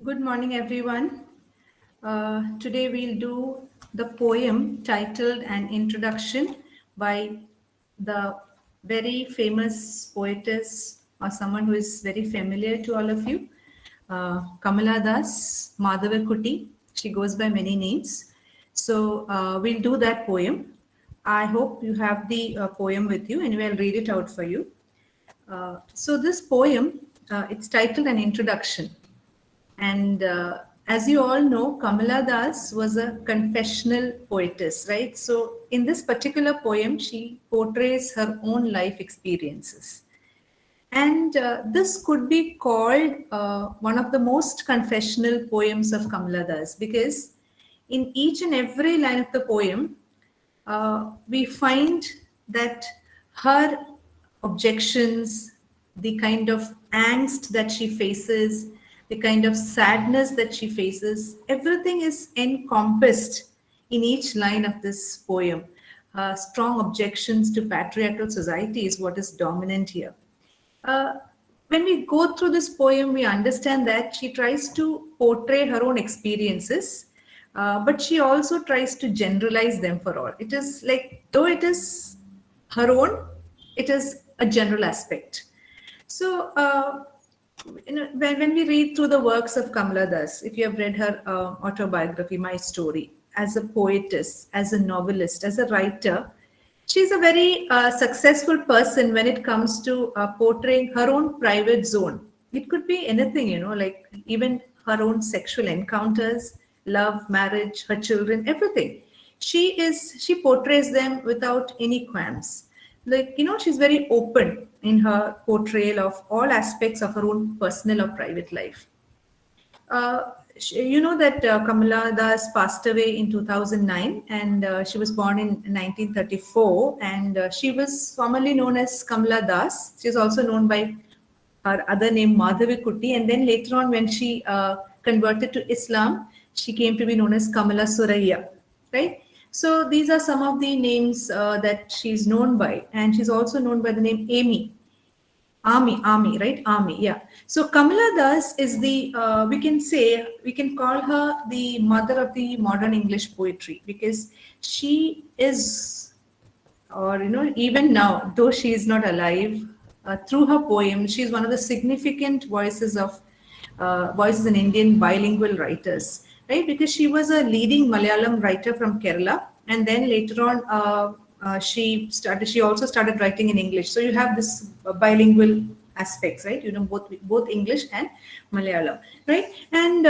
Good morning, everyone. Today we'll do the poem titled An Introduction by the very famous poetess or someone who is very familiar to all of you, Kamala Das Madhavakutti. She goes by many names. So we'll do that poem. I hope you have the poem with you and we'll read it out for you. So this poem, it's titled An Introduction. And as you all know, Kamala Das was a confessional poetess, right? So in this particular poem, she portrays her own life experiences. And this could be called one of the most confessional poems of Kamala Das because in each and every line of the poem, we find that her objections, the kind of angst that she faces, the kind of sadness that she faces, everything is encompassed in each line of this poem. Strong objections to patriarchal society is what is dominant here. Uh, when we go through this poem, we understand that she tries to portray her own experiences, but she also tries to generalize them for all. It is like, though it is her own, it is a general aspect. So, when we read through the works of Kamala Das, if you have read her autobiography, My Story, as a poetess, as a novelist, as a writer, she's a very successful person when it comes to portraying her own private zone. It could be anything, like even her own sexual encounters, love, marriage, her children, everything. She portrays them without any qualms. Like, she's very open in her portrayal of all aspects of her own personal or private life. You know that Kamala Das passed away in 2009 and she was born in 1934 and she was formerly known as Kamala Das. She is also known by her other name Madhavi and then later on when she converted to Islam, she came to be known as Kamala Suraya, right? So these are some of the names that she's known by, and she's also known by the name Amy. Army, right? Army, yeah. So Kamala Das is we can call her the mother of the modern English poetry because she is, or even now, though she is not alive, through her poems, she is one of the significant voices in Indian bilingual writers, right? Because she was a leading Malayalam writer from Kerala, and then later on, she also started writing in English. So you have this bilingual aspects, right? Both English and Malayalam, right? And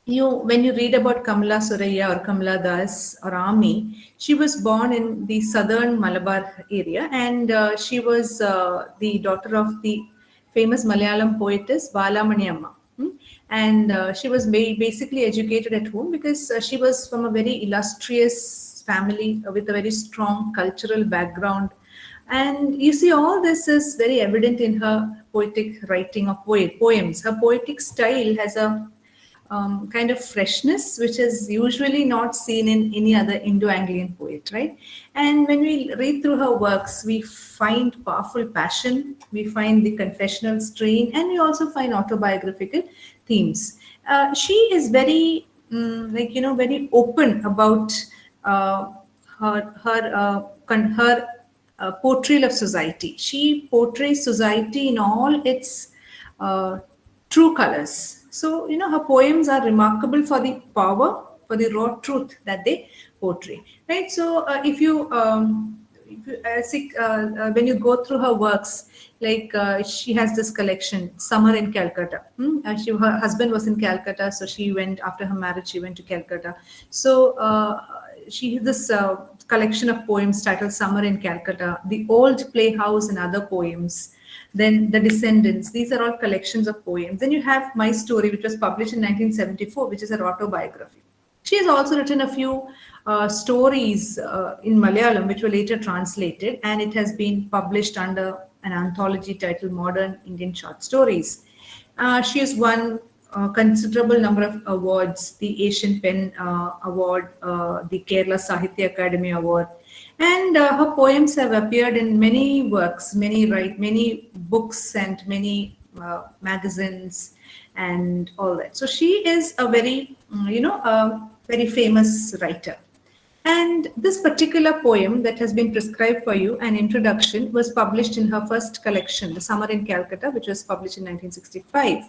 when you read about Kamala Suraya or Kamala Das or Ami, she was born in the southern Malabar area, and she was the daughter of the famous Malayalam poetess Balamani Amma. And she was basically educated at home because she was from a very illustrious family with a very strong cultural background. And you see, all this is very evident in her poetic writing of poems. Her poetic style has a kind of freshness, which is usually not seen in any other Indo-Anglian poet, right? And when we read through her works, we find powerful passion, we find the confessional strain, and we also find autobiographical themes. She is very, very open about her portrayal of society. She portrays society in all its true colors. So, her poems are remarkable for the power, for the raw truth that they portray, right? So, when you go through her works, like she has this collection, Summer in Calcutta. Her husband was in Calcutta, so she went, after her marriage, she went to Calcutta. So, she has this collection of poems titled Summer in Calcutta, The Old Playhouse and Other Poems. Then The Descendants. These are all collections of poems. Then you have My Story, which was published in 1974, which is her autobiography. She has also written a few stories in Malayalam, which were later translated, and it has been published under an anthology titled Modern Indian Short Stories. She has won a considerable number of awards, the Asian Pen Award, the Kerala Sahitya Academy Award, and her poems have appeared in many works, many books, and many magazines and all that. So she is a very, a very famous writer. And this particular poem that has been prescribed for you, an introduction, was published in her first collection, The Summer in Calcutta, which was published in 1965.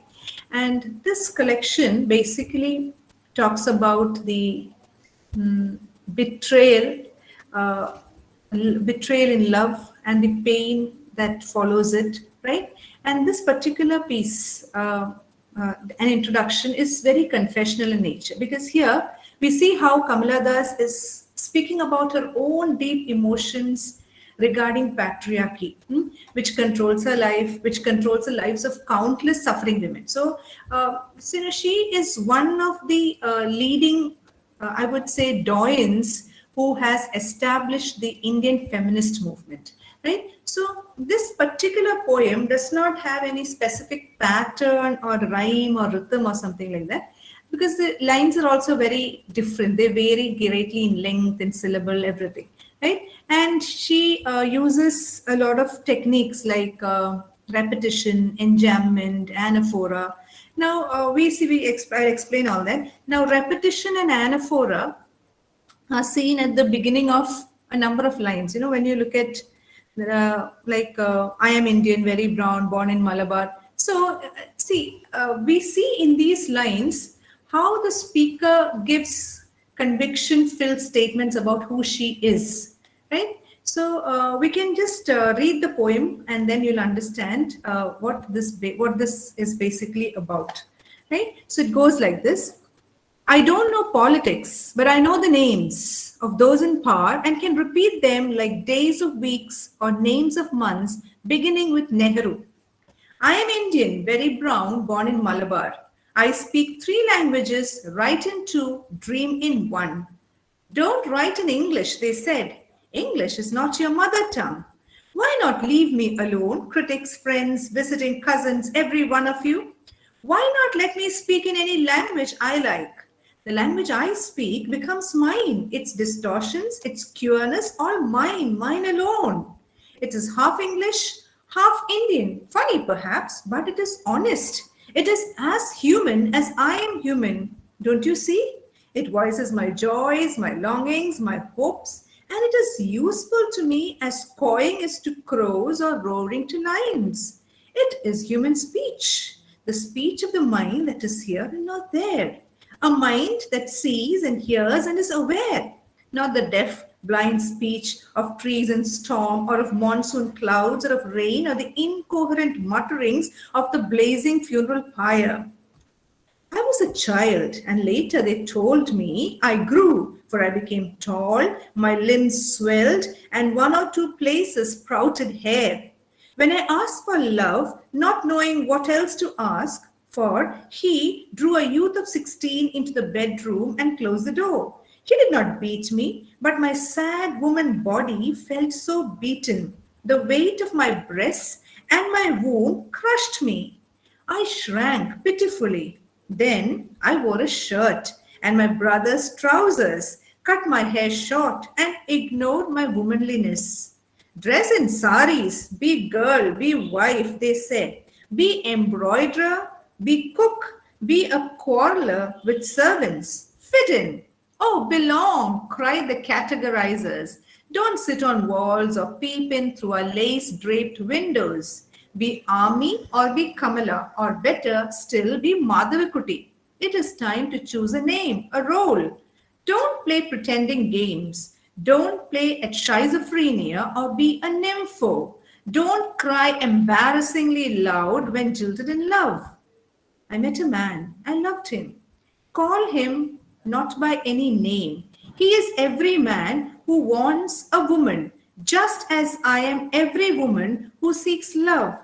And this collection basically talks about the betrayal, uh, betrayal in love, and the pain that follows it, right? And this particular piece, an introduction, is very confessional in nature, because here we see how Kamala Das is speaking about her own deep emotions regarding patriarchy, which controls her life, which controls the lives of countless suffering women. So she is one of the leading, I would say, doyens who has established the Indian feminist movement, right? So this particular poem does not have any specific pattern or rhyme or rhythm or something like that, because the lines are also very different. They vary greatly in length, in syllable, everything, right? And she uses a lot of techniques like repetition, enjambment, anaphora. Now, I'll explain all that. Now, repetition and anaphora are seen at the beginning of a number of lines. You know, when you look at I am Indian, very brown, born in Malabar. So we see in these lines how the speaker gives conviction-filled statements about who she is, right? So we can just read the poem, and then you'll understand what this is basically about, right? So it goes like this. I don't know politics, but I know the names of those in power and can repeat them like days of weeks or names of months, beginning with Nehru. I am Indian, very brown, born in Malabar. I speak 3 languages, write in 2, dream in 1. Don't write in English, they said. English is not your mother tongue. Why not leave me alone, critics, friends, visiting cousins, every one of you? Why not let me speak in any language I like? The language I speak becomes mine. Its distortions, its cureness, all mine, mine alone. It is half English, half Indian. Funny perhaps, but it is honest. It is as human as I am human. Don't you see? It voices my joys, my longings, my hopes, and it is useful to me as cawing is to crows or roaring to lions. It is human speech, the speech of the mind that is here and not there. A mind that sees and hears and is aware, not the deaf, blind speech of trees in storm or of monsoon clouds or of rain or the incoherent mutterings of the blazing funeral pyre. I was a child, and later they told me I grew, for I became tall, my limbs swelled, and 1 or 2 places sprouted hair. When I asked for love, not knowing what else to ask, for he drew a youth of 16 into the bedroom and closed the door. He did not beat me, but my sad woman body felt so beaten. The weight of my breasts and my womb crushed me. I shrank pitifully. Then I wore a shirt and my brother's trousers, cut my hair short, and ignored my womanliness. Dress in saris, be girl, be wife, they said. Be embroiderer, be cook, be a quarreler with servants. Fit in. Oh, belong, cried the categorizers. Don't sit on walls or peep in through our lace-draped windows. Be Army or be Kamala, or better still, be Madhavakuti. It is time to choose a name, a role. Don't play pretending games. Don't play at schizophrenia or be a nympho. Don't cry embarrassingly loud when jilted in love. I met a man. I loved him. Call him not by any name. He is every man who wants a woman, just as I am every woman who seeks love.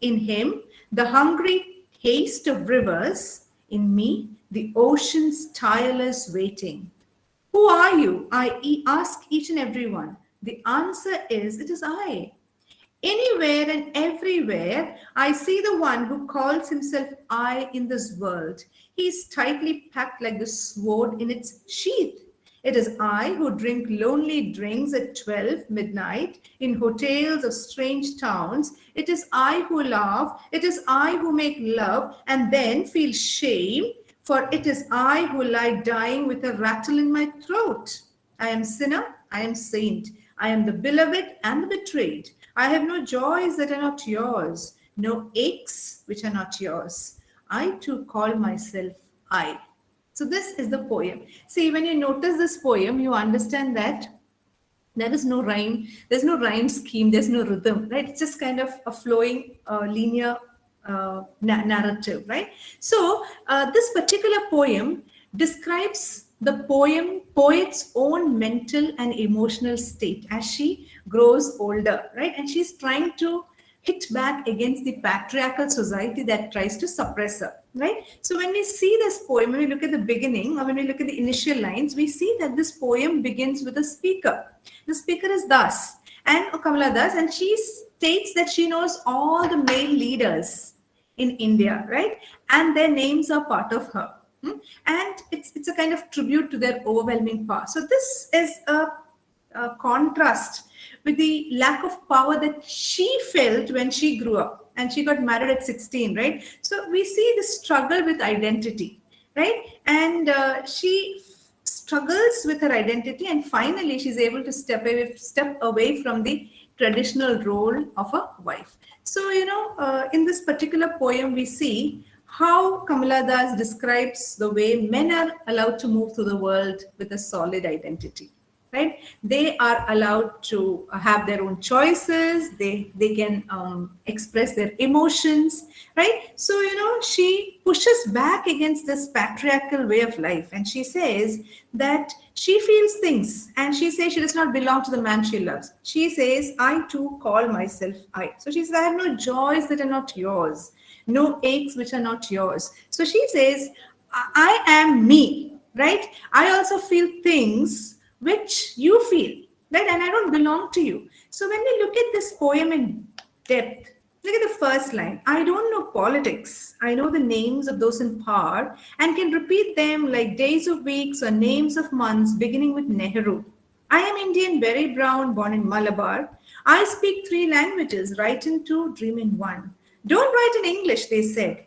In him, the hungry haste of rivers. In me, the ocean's tireless waiting. Who are you? Ask each and every one. The answer is, it is I. Anywhere and everywhere, I see the one who calls himself I in this world. He is tightly packed like the sword in its sheath. It is I who drink lonely drinks at 12 midnight in hotels of strange towns. It is I who laugh. It is I who make love and then feel shame, for it is I who lie dying with a rattle in my throat. I am sinner, I am saint. I am the beloved and the betrayed. I have no joys that are not yours, no aches which are not yours. I too call myself I. So this is the poem. See, when you notice this poem, you understand that there is no rhyme, there's no rhyme scheme, there's no rhythm, right? It's just kind of a flowing, linear narrative, right? So this particular poem describes the poet's own mental and emotional state as she grows older, right? And she's trying to hit back against the patriarchal society that tries to suppress her, right? So when we see this poem, when we look at the beginning or when we look at the initial lines, we see that this poem begins with a speaker. The speaker is Das and Kamala Das, and she states that she knows all the male leaders in India, right? And their names are part of her. And it's a kind of tribute to their overwhelming power. So this is a contrast with the lack of power that she felt when she grew up and she got married at 16, right? So we see the struggle with identity, right? And she struggles with her identity, and finally she's able to step away from the traditional role of a wife. So, in this particular poem, we see how Kamala Das describes the way men are allowed to move through the world with a solid identity, right? They are allowed to have their own choices. They can express their emotions, right? So, she pushes back against this patriarchal way of life, and she says that she feels things, and she says she does not belong to the man she loves. She says, I too call myself I. So she says, I have no joys that are not yours, no aches which are not yours. So she says, I am me, right? I also feel things which you feel, right? And I don't belong to you. So when we look at this poem in depth, look at the first line. I don't know politics. I know the names of those in power and can repeat them like days of weeks or names of months beginning with Nehru. I am Indian, very brown, born in Malabar. I speak 3 languages, write in 2, dream in 1. Don't write in English, they said.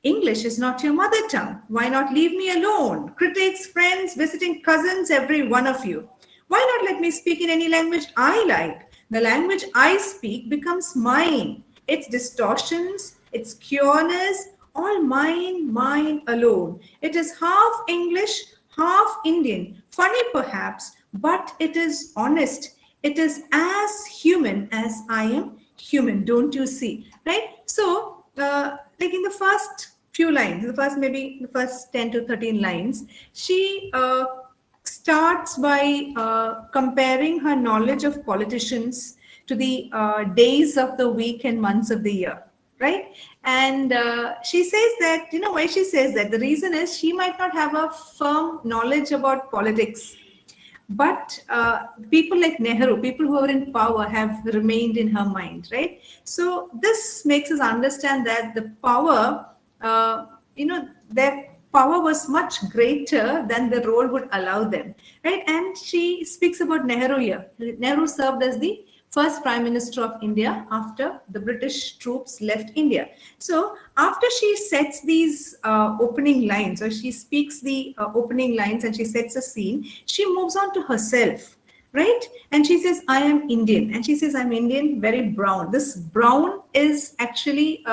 English is not your mother tongue. Why not leave me alone? Critics, friends, visiting cousins, every one of you. Why not let me speak in any language I like? The language I speak becomes mine. Its distortions, its cureness, all mine alone. It is half English, half Indian. Funny perhaps, but it is honest. It is as human as I am human. Don't you see? Right? So, like in the first few lines, the first 10 to 13 lines, she starts by comparing her knowledge of politicians to the days of the week and months of the year, right? And she says that, why she says that? The reason is she might not have a firm knowledge about politics, but people like Nehru, people who are in power, have remained in her mind, right? So this makes us understand that the power, their power was much greater than the role would allow them, right? And she speaks about Nehru here. Nehru served as the first Prime Minister of India after the British troops left India. So after she sets these opening lines, or she speaks the opening lines and she sets a scene, she moves on to herself, right? And she says, I am Indian. And she says, I'm Indian, very brown. This brown is actually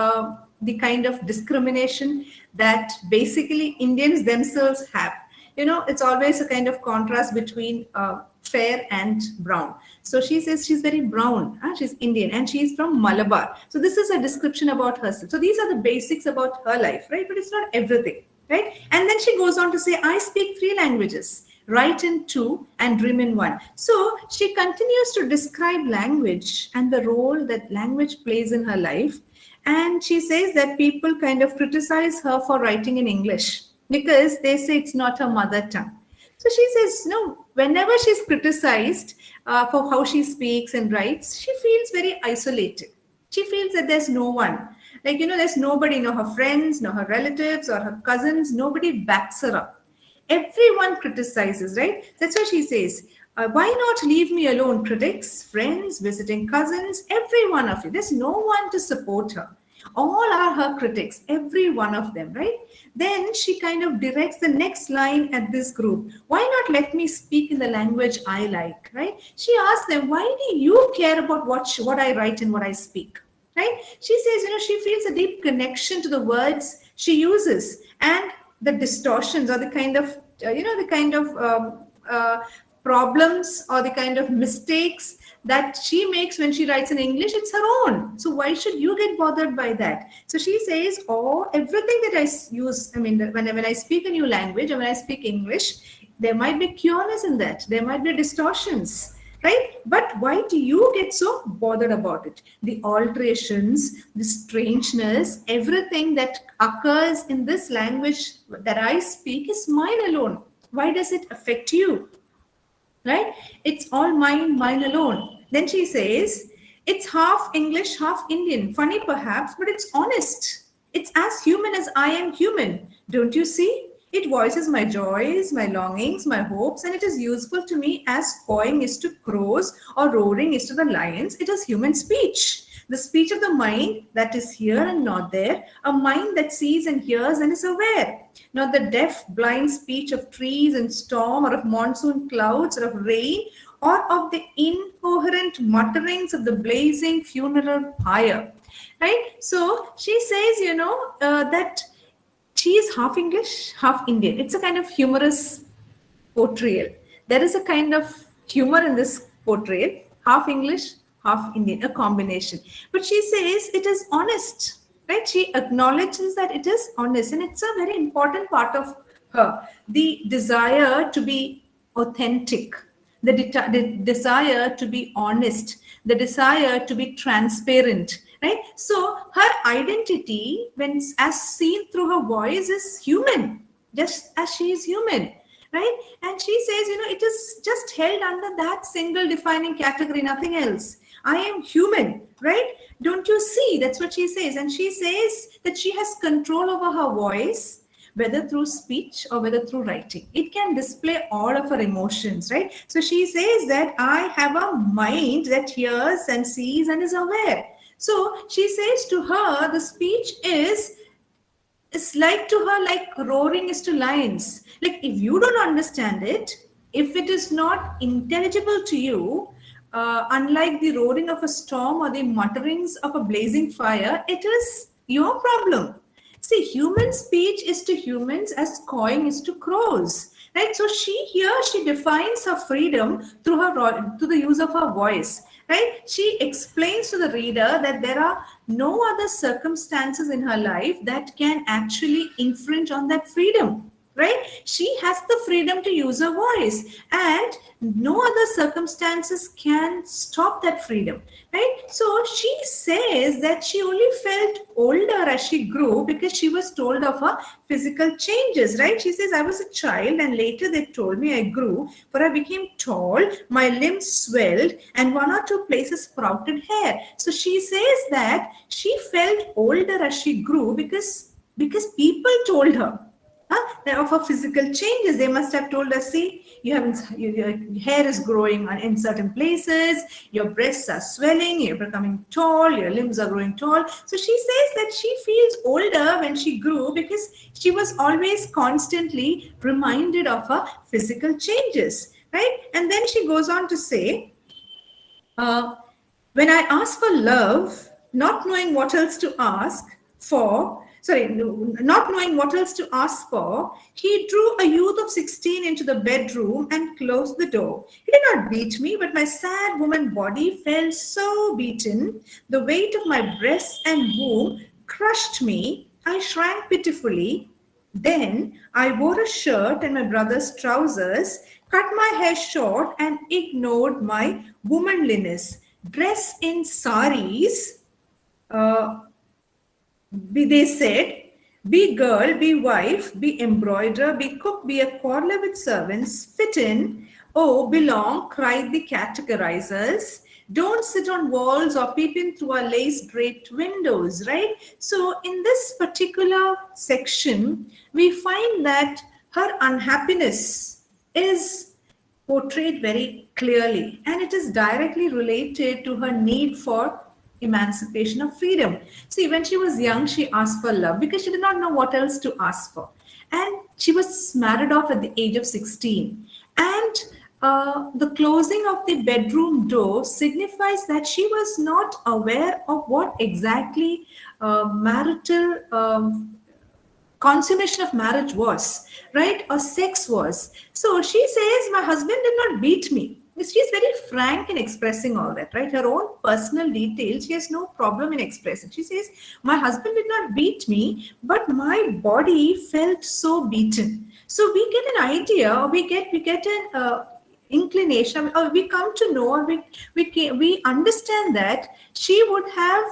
the kind of discrimination that basically Indians themselves have. It's always a kind of contrast between fair and brown. So she says she's very brown, she's Indian, and she's from Malabar. So this is a description about herself. So these are the basics about her life, right? But it's not everything, right? And then she goes on to say, I speak 3 languages, write in 2 and dream in 1. So she continues to describe language and the role that language plays in her life. And she says that people kind of criticize her for writing in English because they say it's not her mother tongue. So she says, no, whenever she's criticized for how she speaks and writes, she feels very isolated. She feels that there's no one. Like, there's nobody, no her friends, no her relatives or her cousins, nobody backs her up. Everyone criticizes, right? That's what she says. Why not leave me alone? Critics, friends, visiting cousins, every one of you. There's no one to support her. All are her critics, every one of them, right? Then she kind of directs the next line at this group. Why not let me speak in the language I like, right? She asks them, why do you care about what I write and what I speak? Right? She says, she feels a deep connection to the words she uses and the distortions or the kind of, problems or the kind of mistakes that she makes when she writes in English. It's her own. So why should you get bothered by that? So she says, oh, everything that I use, I mean, when I speak a new language and when I speak English, there might be cureness in that. There might be distortions, right? But why do you get so bothered about it? The alterations, the strangeness, everything that occurs in this language that I speak is mine alone. Why does it affect you? Right? It's all mine alone. Then she says, it's half English, half Indian. Funny perhaps, but it's honest. It's as human as I am human. Don't you see? It voices my joys, my longings, my hopes, and it is useful to me as cawing is to crows or roaring is to the lions. It is human speech. The speech of the mind that is here and not there, a mind that sees and hears and is aware. Not the deaf, blind speech of trees and storm, or of monsoon clouds, or of rain, or of the incoherent mutterings of the blazing funeral pyre. Right? So she says, that she is half English, half Indian. It's a kind of humorous portrayal. There is a kind of humor in this portrayal, half English, half Indian, a combination. But she says it is honest, right? She acknowledges that it is honest, and it's a very important part of her. The desire to be authentic, the desire to be honest, the desire to be transparent, right? So her identity, when as seen through her voice, is human, just as she is human, right? And she says, it is just held under that single defining category, nothing else. I am human, right? Don't you see? That's what she says. And she says that she has control over her voice, whether through speech or whether through writing. It can display all of her emotions, right? So she says that I have a mind that hears and sees and is aware. So she says to her, the speech is like to her, like roaring is to lions. Like if you don't understand it, if it is not intelligible to you, unlike the roaring of a storm or the mutterings of a blazing fire, it is your problem. See, human speech is to humans as cawing is to crows, right? So she defines her freedom through the use of her voice, right? She explains to the reader that there are no other circumstances in her life that can actually infringe on that freedom, right? She has the freedom to use her voice, and no other circumstances can stop that freedom, right? So she says that she only felt older as she grew because she was told of her physical changes, right? She says, I was a child and later they told me I grew, for I became tall, my limbs swelled, and one or two places sprouted hair. So she says that she felt older as she grew because people told her of her physical changes. They must have told her, see, your hair is growing in certain places, your breasts are swelling, you're becoming tall, your limbs are growing tall. So she says that she feels older when she grew because she was always constantly reminded of her physical changes, right? And then she goes on to say, when I asked for love, not knowing what else to ask for, not knowing what else to ask for, he drew a youth of 16 into the bedroom and closed the door. He did not beat me, but my sad woman body felt so beaten. The weight of my breasts and womb crushed me. I shrank pitifully. Then I wore a shirt and my brother's trousers, cut my hair short and ignored my womanliness. Dress in saris, they said, be girl, be wife, be embroiderer, be cook, be a quarreler with servants, fit in, oh, belong, cried the categorizers. Don't sit on walls or peep in through our lace-draped windows, right? So in this particular section, we find that her unhappiness is portrayed very clearly, and it is directly related to her need for emancipation of freedom. See, when she was young, she asked for love because she did not know what else to ask for. And she was married off at the age of 16. And the closing of the bedroom door signifies that she was not aware of what exactly marital consummation of marriage was, right? Or sex was. So she says, my husband did not beat me. She's very frank in expressing all that, right? Her own personal details, she has no problem in expressing. She says, my husband did not beat me, but my body felt so beaten. So we get an idea, or we get an inclination, or we come to know, or we understand that she would have,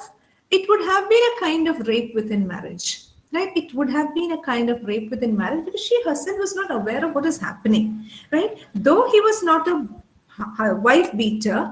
it would have been a kind of rape within marriage, right? It would have been a kind of rape within marriage because she herself was not aware of what is happening, right? Though he was not a wife beater,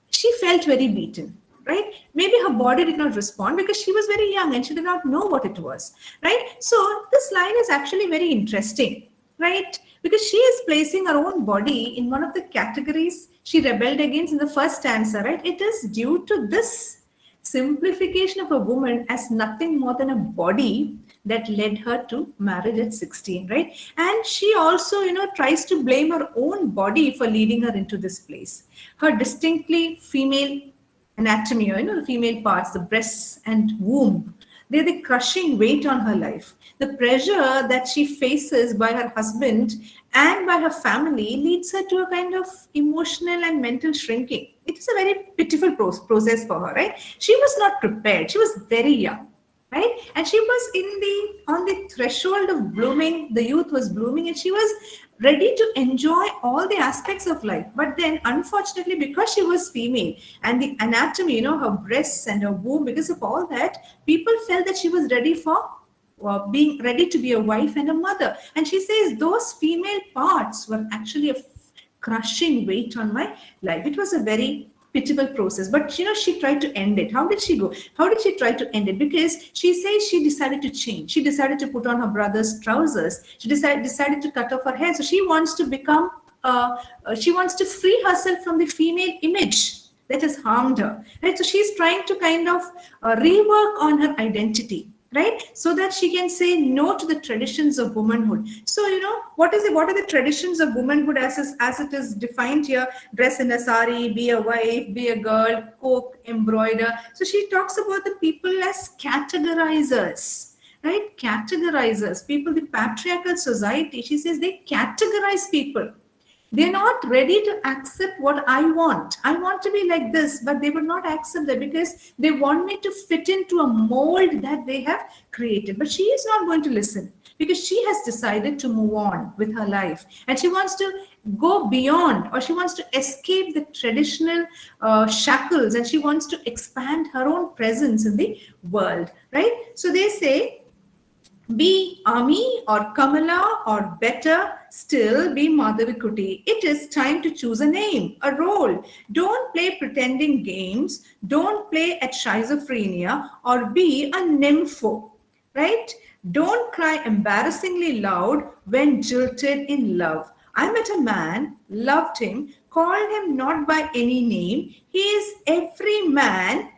she felt very beaten, right? Maybe her body did not respond because she was very young and she did not know what it was, right? So this line is actually very interesting, right? Because she is placing her own body in one of the categories she rebelled against in the first stanza, right? It is due to this simplification of a woman as nothing more than a body that led her to marriage at 16, right? And she also, tries to blame her own body for leading her into this place. Her distinctly female anatomy, the female parts, the breasts and womb, they're the crushing weight on her life. The pressure that she faces by her husband and by her family leads her to a kind of emotional and mental shrinking. It is a very pitiful process for her, right? She was not prepared. She was very young, right? And she was on the threshold of blooming. The youth was blooming, and she was ready to enjoy all the aspects of life. But then, unfortunately, because she was female and the anatomy, her breasts and her womb, because of all that, people felt that she was ready for being ready to be a wife and a mother. And she says those female parts were actually a crushing weight on my life. It was a very pitiful process, but she tried to end it. How did she go? How did she try to end it? Because she says she decided to change. She decided to put on her brother's trousers. She decided to cut off her hair. So she wants to become she wants to free herself from the female image that has harmed her, right? So she's trying to kind of rework on her identity, right? So that she can say no to the traditions of womanhood. So, what are the traditions of womanhood as it is defined here? Dress in a sari, be a wife, be a girl, cook, embroider. So she talks about the people as categorizers, right? Categorizers, people, the patriarchal society, she says they categorize people. They're not ready to accept what I want. I want to be like this, but they would not accept that because they want me to fit into a mold that they have created. But she is not going to listen because she has decided to move on with her life, and she wants to go beyond, or she wants to escape the traditional shackles, and she wants to expand her own presence in the world, right? So they say, be Ami or Kamala, or better still, be Madhavikutty. It is time to choose a name, a role. Don't play pretending games. Don't play at schizophrenia or be a nympho, right? Don't cry embarrassingly loud when jilted in love. I met a man, loved him, called him not by any name. He is every man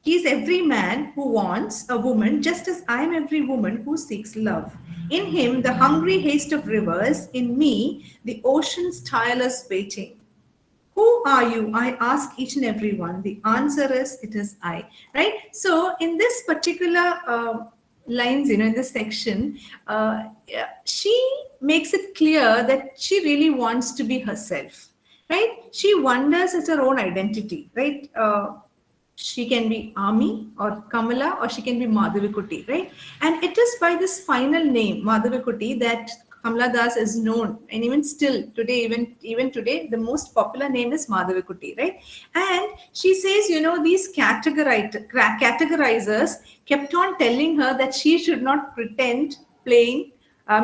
He is every man who wants a woman, just as I am every woman who seeks love. In him, the hungry haste of rivers, in me, the ocean's tireless waiting. Who are you? I ask each and every one. The answer is, it is I. Right? So, in this particular lines, in this section, she makes it clear that she really wants to be herself. Right? She wonders at her own identity. Right? She can be Ami or Kamala, or she can be Madhavikutty, right? And it is by this final name, Madhavikutty, that Kamala Das is known. And even still today, even today, the most popular name is Madhavikutty, right? And she says, these categorizers kept on telling her that she should not pretend playing.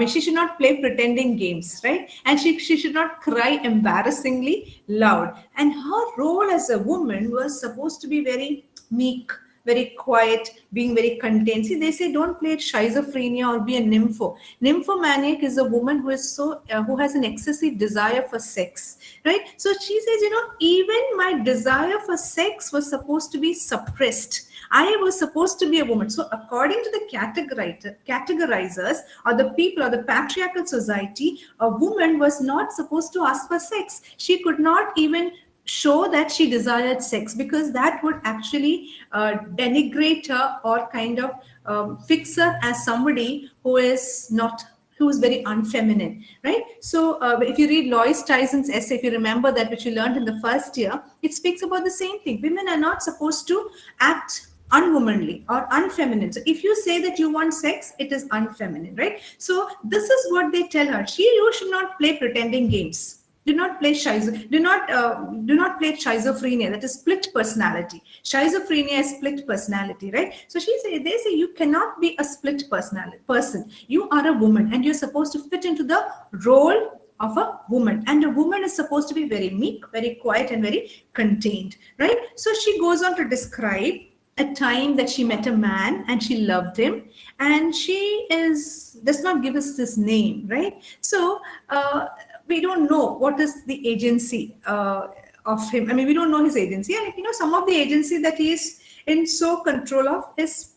She should not play pretending games, right? And she should not cry embarrassingly loud. And her role as a woman was supposed to be very meek, very quiet, being very contained. See, they say don't play schizophrenia or be a nympho. Nymphomaniac is a woman who is who has an excessive desire for sex, right? So she says, even my desire for sex was supposed to be suppressed. I was supposed to be a woman. So according to the categorizers or the people or the patriarchal society, a woman was not supposed to ask for sex. She could not even show that she desired sex, because that would actually denigrate her or kind of fix her as somebody who is very unfeminine, right? So if you read Lois Tyson's essay, if you remember that, which you learned in the first year, it speaks about the same thing. Women are not supposed to act unwomanly or unfeminine. So if you say that you want sex, it is unfeminine, right? So this is what they tell her. You should not play pretending games. Do not play do not play schizophrenia, that is split personality. Schizophrenia is split personality, right? So they say you cannot be a split personality person. You are a woman and you're supposed to fit into the role of a woman, and a woman is supposed to be very meek, very quiet, and very contained, right? So she goes on to describe a time that she met a man and she loved him, and she does not give us this name, right? So we don't know what is the agency of him. I mean, we don't know his agency, and some of the agency that he is in so control of is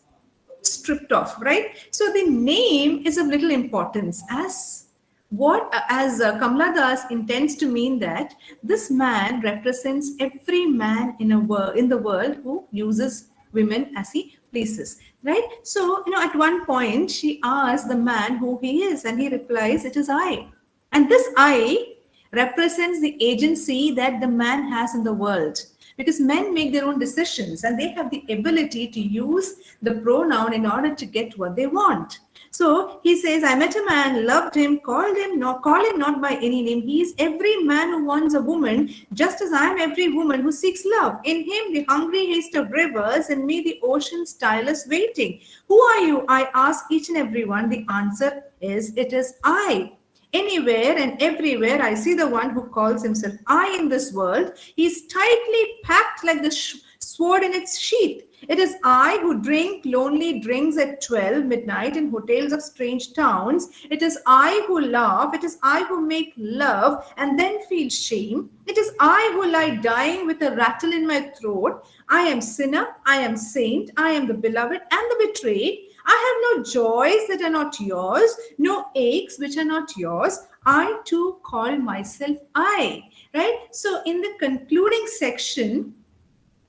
stripped off, right? So the name is of little importance, as Kamala Das intends to mean that this man represents every man in the world who uses women as he pleases, right? So at one point she asks the man who he is, and he replies, "It is I." And this I represents the agency that the man has in the world, because men make their own decisions and they have the ability to use the pronoun in order to get what they want. So he says, I met a man, loved him, call him not by any name. He is every man who wants a woman, just as I am every woman who seeks love. In him, the hungry haste of rivers, in me, the ocean's tireless waiting. Who are you? I ask each and every one. The answer is, it is I. Anywhere and everywhere, I see the one who calls himself I in this world. He is tightly packed like the sword in its sheath. It is I who drink lonely drinks at 12 midnight in hotels of strange towns. It is I who laugh. It is I who make love and then feel shame. It is I who lie dying with a rattle in my throat. I am sinner. I am saint. I am the beloved and the betrayed. I have no joys that are not yours, no aches which are not yours. I too call myself I, right? So in the concluding section,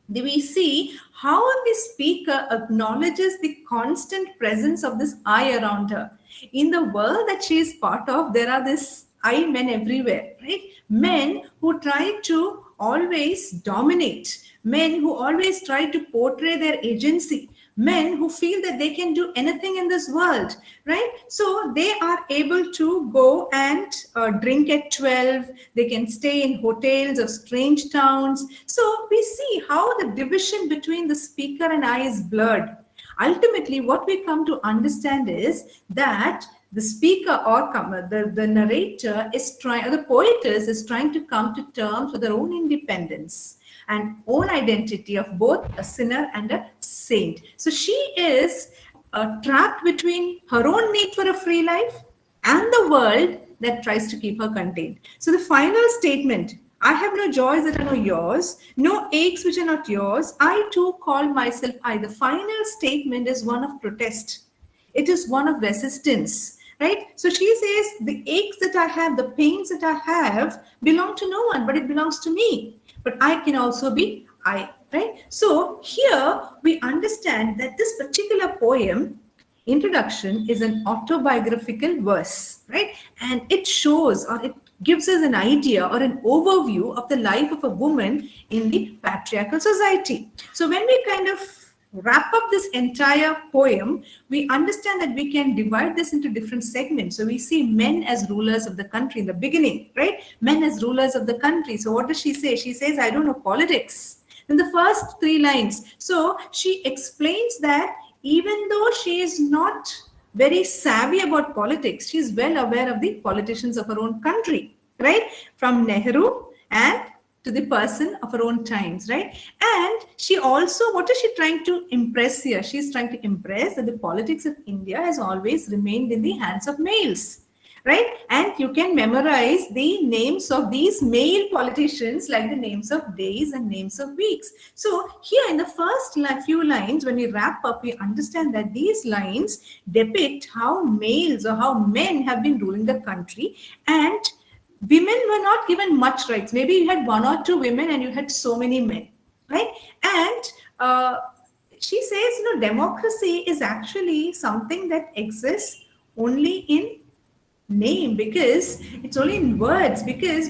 we see how the speaker acknowledges the constant presence of this I around her. In the world that she is part of, there are these I men everywhere, right? Men who try to always dominate, men who always try to portray their agency, men who feel that they can do anything in this world, right? So they are able to go and drink at 12. They can stay in hotels of strange towns. So we see how the division between the speaker and I is blurred. Ultimately, what we come to understand is that the speaker or the narrator is trying, the poetess is trying to come to terms with their own independence and own identity of both a sinner and a saint. So she is trapped between her own need for a free life and the world that tries to keep her contained. So the final statement, I have no joys that are not yours, no aches which are not yours. I too call myself I. The final statement is one of protest. It is one of resistance, right? So she says, the aches that I have, the pains that I have belong to no one, but it belongs to me. But I can also be I, right? So here we understand that this particular poem, Introduction, is an autobiographical verse, right? And it shows, or it gives us an idea or an overview of the life of a woman in the patriarchal society. So when we kind of wrap up this entire poem, we understand that we can divide this into different segments. So we see men as rulers of the country in the beginning, right? Men as rulers of the country. So what does she say? She says, I don't know politics. In the first 3 lines. So she explains that even though she is not very savvy about politics, she is well aware of the politicians of her own country, right? From Nehru and to the person of her own times, right? And she also, what is she trying to impress here? She's trying to impress that the politics of India has always remained in the hands of males, right? And you can memorize the names of these male politicians like the names of days and names of weeks. So here in the first few lines, when we wrap up, we understand that these lines depict how males or how men have been ruling the country, and women were not given much rights. Maybe you had one or two women and you had so many men, right? And she says, democracy is actually something that exists only in name, because it's only in words, because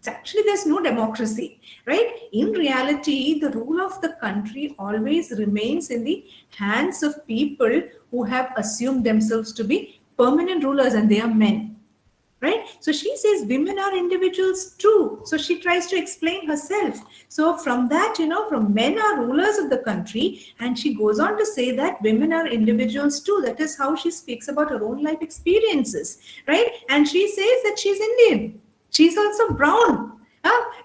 actually there's no democracy, right? In reality, the rule of the country always remains in the hands of people who have assumed themselves to be permanent rulers, and they are men, right? So she says women are individuals too. So she tries to explain herself. So from that, from men are rulers of the country, and she goes on to say that women are individuals too. That is how she speaks about her own life experiences, right? And she says that she's Indian. She's also brown.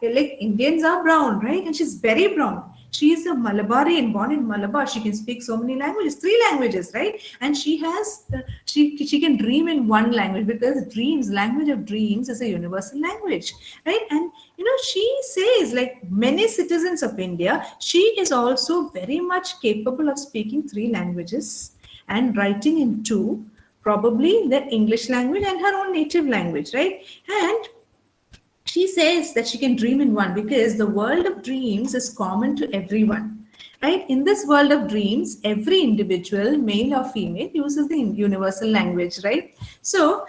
Like Indians are brown, right? And she's very brown. She is a Malabarian, born in Malabar. She can speak so many languages, 3 languages, right? And she has, she can dream in one language, because dreams, language of dreams, is a universal language, right? And she says, like many citizens of India, she is also very much capable of speaking 3 languages and writing in 2, probably the English language and her own native language, right? And she says that she can dream in one, because the world of dreams is common to everyone, right? In this world of dreams, every individual, male or female, uses the universal language, right? So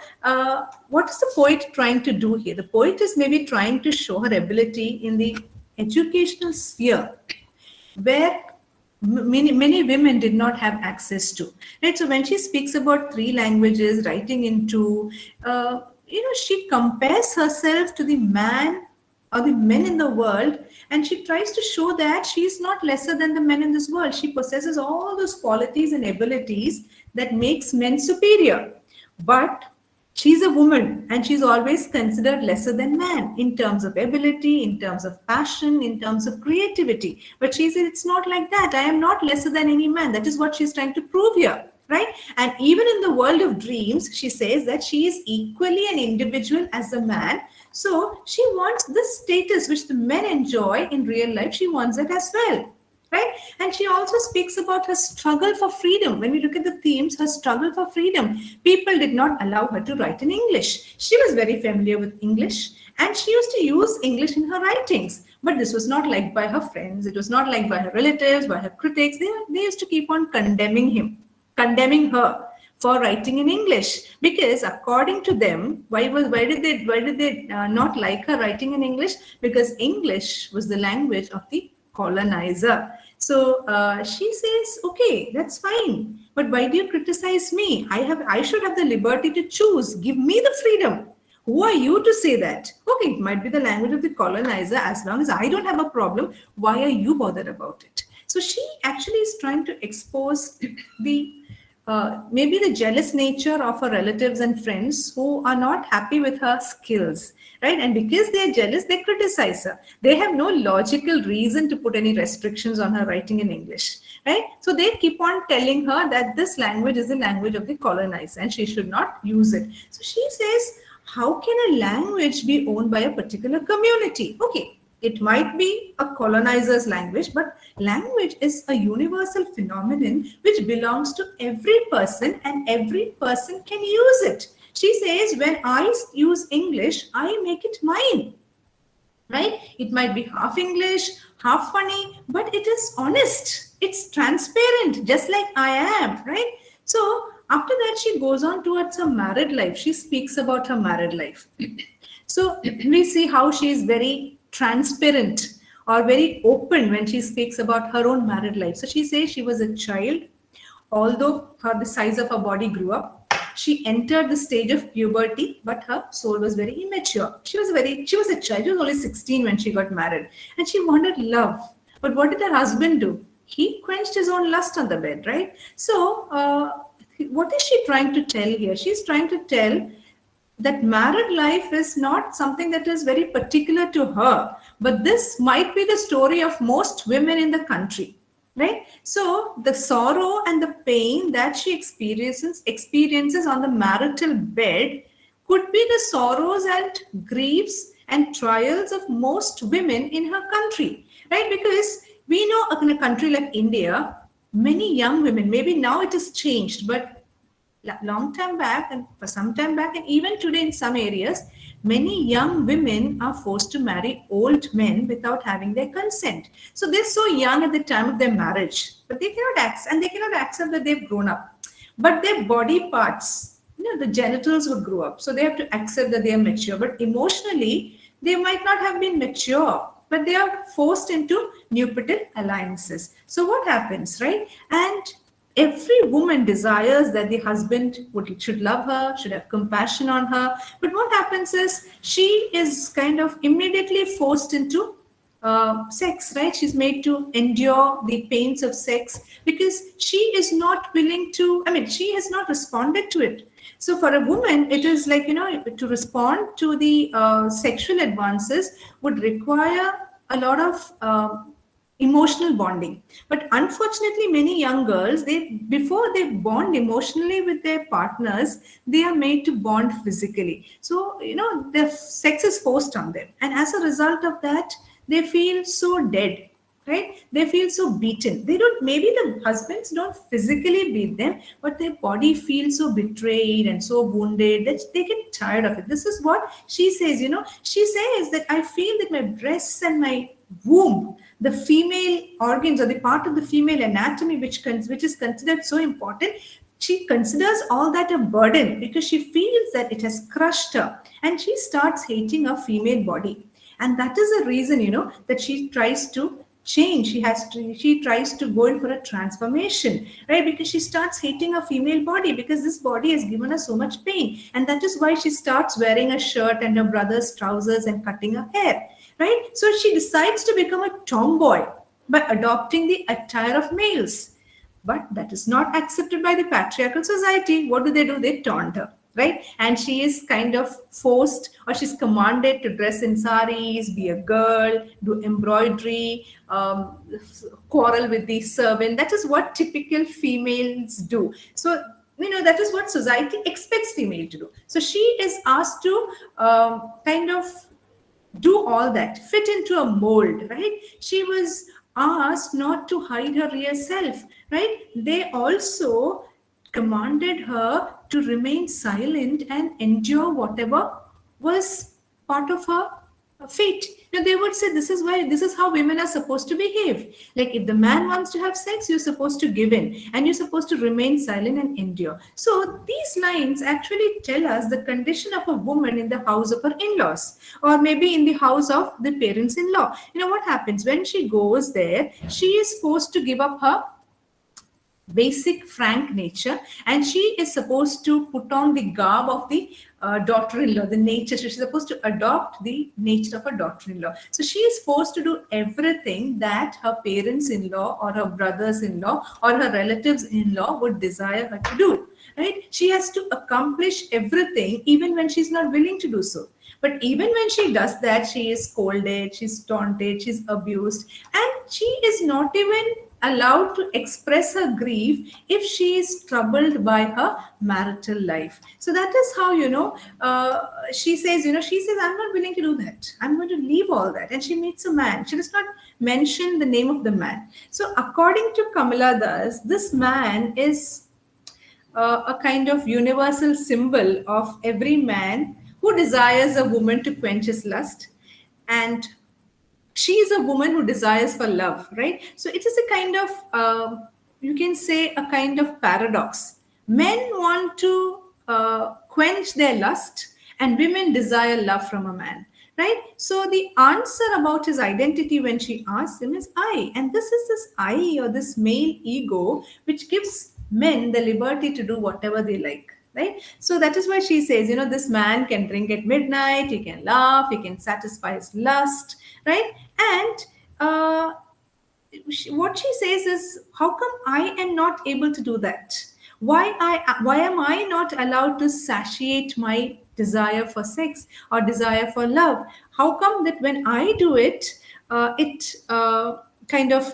what is the poet trying to do here? The poet is maybe trying to show her ability in the educational sphere, where many women did not have access to, right? So when she speaks about 3 languages, writing into, she compares herself to the man or the men in the world, and she tries to show that she is not lesser than the men in this world. She possesses all those qualities and abilities that makes men superior, but she's a woman, and she's always considered lesser than man in terms of ability, in terms of passion, in terms of creativity. But she said, it's not like that. I am not lesser than any man. That is what she's trying to prove here, right? And even in the world of dreams, she says that she is equally an individual as a man. So she wants this status which the men enjoy in real life. She wants it as well, right? And she also speaks about her struggle for freedom. When we look at the themes, her struggle for freedom, people did not allow her to write in English. She was very familiar with English, and she used to use English in her writings. But this was not liked by her friends. It was not liked by her relatives, by her critics. They used to keep on condemning her for writing in English, because according to them, why did they not like her writing in English? Because English was the language of the colonizer. So she says, okay, that's fine, but why do you criticize me? I should have the liberty to choose. Give me the freedom. Who are you to say that? Okay, it might be the language of the colonizer. As long as I don't have a problem, why are you bothered about it? So she actually is trying to expose the maybe the jealous nature of her relatives and friends who are not happy with her skills, right? And because they're jealous, they criticize her. They have no logical reason to put any restrictions on her writing in English, right? So they keep on telling her that this language is the language of the colonizer and she should not use it. So she says, how can a language be owned by a particular community? Okay, it might be a colonizer's language, but language is a universal phenomenon which belongs to every person, and every person can use it. She says, when I use English, I make it mine, right? It might be half English, half funny, but it is honest. It's transparent, just like I am, right? So after that, she goes on towards her married life. She speaks about her married life. So we see how she is very transparent or very open when she speaks about her own married life. So she says she was a child, although the size of her body grew up. She entered the stage of puberty, but her soul was very immature. She was a child. She was only 16 when she got married, and she wanted love. But what did her husband do? He quenched his own lust on the bed, right? So what is she trying to tell here? She's trying to tell that married life is not something that is very particular to her, but this might be the story of most women in the country, right? So the sorrow and the pain that she experiences on the marital bed could be the sorrows and griefs and trials of most women in her country, right? Because we know in a country like India, many young women, maybe now it has changed, but long time back and for some time back and even today in some areas, many young women are forced to marry old men without having their consent. So they're so young at the time of their marriage, but they cannot accept that they've grown up. But their body parts, the genitals would grow up, so they have to accept that they are mature. But emotionally, they might not have been mature, but they are forced into nuptial alliances. So what happens, right? And every woman desires that the husband should love her, should have compassion on her. But what happens is she is kind of immediately forced into sex, right? She's made to endure the pains of sex because she is not willing to, I mean, she has not responded to it. So for a woman, it is like, to respond to the sexual advances would require a lot of emotional bonding. But unfortunately, many young girls, they before they bond emotionally with their partners, they are made to bond physically. So, the sex is forced on them. And as a result of that, they feel so dead, right? They feel so beaten. They don't, maybe the husbands don't physically beat them, but their body feels so betrayed and so wounded that they get tired of it. This is what she says, she says that I feel that my breasts and my womb, the female organs or the part of the female anatomy which is considered so important, she considers all that a burden because she feels that it has crushed her, and she starts hating her female body. And that is the reason, that she tries to change. She tries to go in for a transformation, right? Because she starts hating her female body because this body has given her so much pain. And that is why she starts wearing a shirt and her brother's trousers and cutting her hair, right? So she decides to become a tomboy by adopting the attire of males. But that is not accepted by the patriarchal society. What do? They taunt her, right? And she is kind of forced, or she's commanded to dress in saris, be a girl, do embroidery, quarrel with the servant. That is what typical females do. So, that is what society expects female to do. So she is asked to kind of do all that, fit into a mold, right? She was asked not to hide her real self, right? They also commanded her to remain silent and endure whatever was part of her fate. They would say this is how women are supposed to behave. Like if the man wants to have sex, you're supposed to give in and you're supposed to remain silent and endure. So these lines actually tell us the condition of a woman in the house of her in-laws, or maybe in the house of the parents-in-law. What happens when she goes there? She is forced to give up her basic frank nature, and she is supposed to put on the garb of the daughter-in-law, the nature. So she's supposed to adopt the nature of a daughter-in-law. So she is forced to do everything that her parents-in-law or her brothers-in-law or her relatives-in-law would desire her to do, right? She has to accomplish everything even when she's not willing to do so. But even when she does that, she is scolded, she's taunted, she's abused, and she is not even allowed to express her grief if she is troubled by her marital life. So that is how, she says, I'm not willing to do that. I'm going to leave all that. And she meets a man. She does not mention the name of the man. So according to Kamala Das, this man is a kind of universal symbol of every man who desires a woman to quench his lust, and she is a woman who desires for love, right? So it is a kind of, you can say, a kind of paradox. Men want to quench their lust, and women desire love from a man, right? So the answer about his identity when she asks him is I. And this is this I, or this male ego, which gives men the liberty to do whatever they like, right? So that is why she says, this man can drink at midnight, he can laugh, he can satisfy his lust, right? And what she says is, how come I am not able to do that? Why am I not allowed to satiate my desire for sex or desire for love. How come that when I do it, it kind of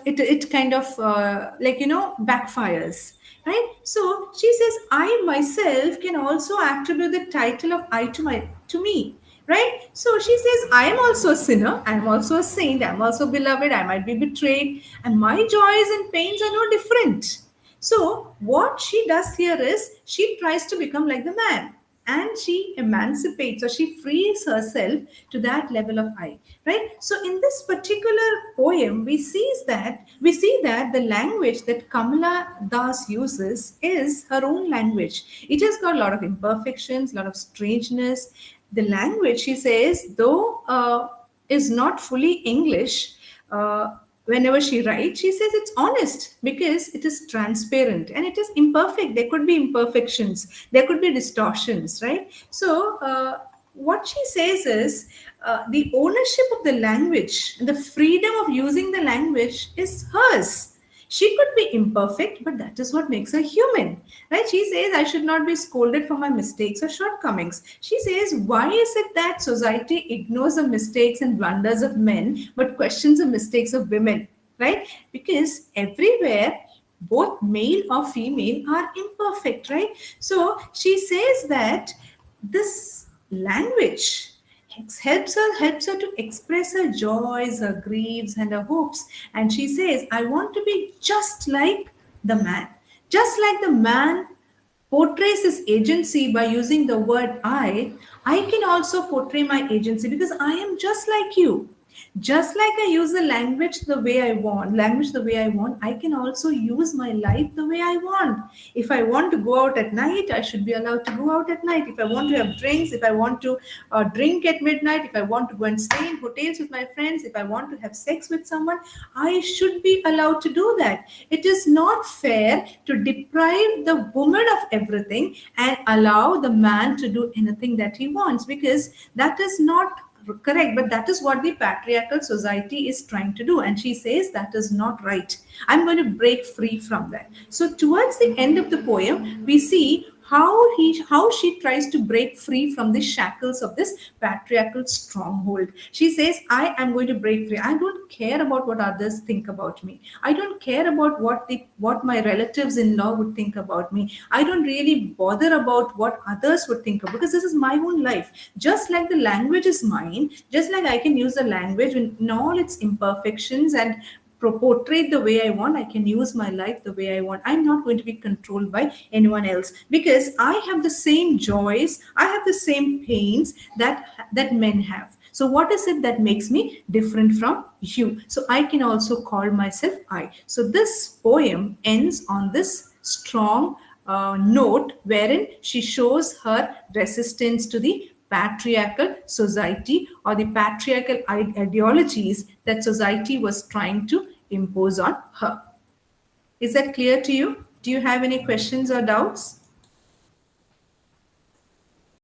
like backfires, right? So she says, I myself can also attribute the title of I to me, right? So she says, I am also a sinner, I am also a saint, I am also beloved, I might be betrayed, and my joys and pains are no different. So what she does here is she tries to become like the man, and she emancipates or she frees herself to that level of I, right? So in this particular poem, we see that the language that Kamala Das uses is her own language. It has got a lot of imperfections, a lot of strangeness. The language, she says, though is not fully English. Whenever she writes, she says it's honest because it is transparent and it is imperfect. There could be imperfections, there could be distortions, right? So what she says is the ownership of the language and the freedom of using the language is hers. She could be imperfect, but that is what makes her human, right? She says, I should not be scolded for my mistakes or shortcomings. She says, why is it that society ignores the mistakes and blunders of men but questions the mistakes of women, right? Because everywhere, both male or female are imperfect, right? So she says that this language helps her to express her joys, her griefs, and her hopes. And she says, I want to be just like the man. Just like the man portrays his agency by using the word I can also portray my agency because I am just like you. Just like I use the language the way I want, I can also use my life the way I want. If I want to go out at night, I should be allowed to go out at night. If I want to have drinks, if I want to drink at midnight, if I want to go and stay in hotels with my friends, if I want to have sex with someone, I should be allowed to do that. It is not fair to deprive the woman of everything and allow the man to do anything that he wants, because that is not correct, but that is what the patriarchal society is trying to do, and she says that is not right. I'm going to break free from that. So towards the end of the poem, we see how she tries to break free from the shackles of this patriarchal stronghold. She says, I am going to break free. I don't care about what others think about me. I don't care about what my relatives in law would think about me. I don't really bother about what others would think of, because this is my own life. Just like the language is mine, just like I can use the language in all its imperfections and portray the way I want. I can use my life the way I want. I'm not going to be controlled by anyone else, because I have the same joys, I have the same pains that men have. So what is it that makes me different from you? So I can also call myself I. So this poem ends on this strong note wherein she shows her resistance to the patriarchal society or the patriarchal ideologies that society was trying to impose on her. Is that clear to you? Do you have any questions or doubts?